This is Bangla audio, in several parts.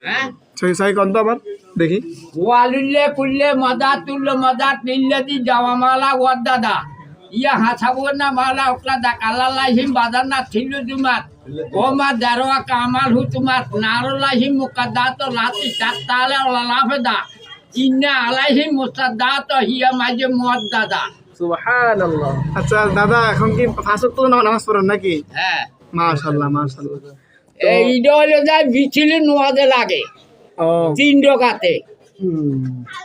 হ্যাঁ সাই কত আবার দেখি ওয়ালিল্লে কুল্লে মদা তুল্লে মদা তিল্লে দি জামা মালা ওয়াদ দাদা ইয়া হাসাবো না মালা ওকলা দা কালালাহিম বাদার না থিল্লু জুমাত ও মা দারোয়া কামাল হু তুমাত নারলাহিম মুকাদ্দাত লাতি তাতালে লাফেদা ইন্না আলাইহিম মুসাদ্দাত হিয়া মাঝে মুয়াদ্দাদা সুবহানাল্লাহ। আচ্ছা দাদা এখন কি পাঁচ ওয়াক্ত নামাজ পড়েন নাকি? হ্যাঁ মাশাআল্লাহ মাশাআল্লাহ। এইটা হলো যায় বিচিলি নোয়াদে লাগে ও 3 টাকাতে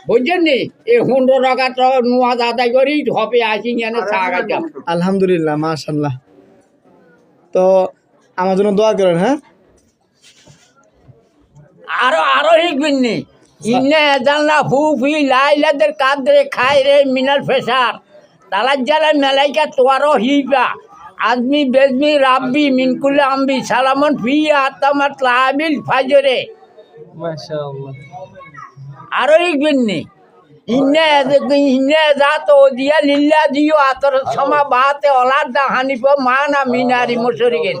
বুঝছেন নি এই 15 টাকা তো নোয়াদ আদায় করি হবে আসি এনে চা খাইতাম। আলহামদুলিল্লাহ মাশাআল্লাহ। তো আমার জন্য দোয়া করেন। হ্যাঁ আরো শিখবেন নি ইন্না জানলা ফুফি লাইলাদের কাদরে খাই রে মিনাল ফেসার তালার জালা মেলাইকা তোয়ারো হিবা আদমি বেজমি রাব্বি মিনকুলে আম্বি সালামন ফি আতামাত লাবিল ফাজরে মাশাআল্লাহ। আরো শিখবেন নি ইন্না জাত ও দিয়া লিল্লা দিও আতর সমা বাতে ওলাদ দা হানিফ মানা মিনারি মুশরিকিন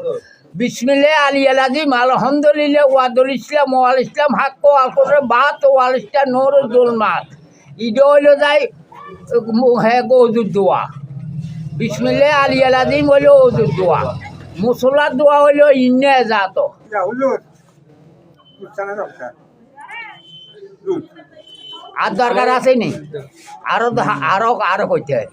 বিসমিল্লাহ আলী আলাদিম আলহামদুলিল্লাহ ওয়াদুল ইসলাম ওয়াল ইসলাম হাক্ক আল কোরআন বাত ওয়াল ইসলাম নূরুল জুলমাত ইদো হইলো যাই হে ওযুর দোয়া বিসমিল্লাহ আলী আলাদিম হইলো ওযুর দোয়া মুসল্লার দোয়া হইলো ইন্না জাত আর দরকার আছে নি আরো আরো আরো কইতে হয়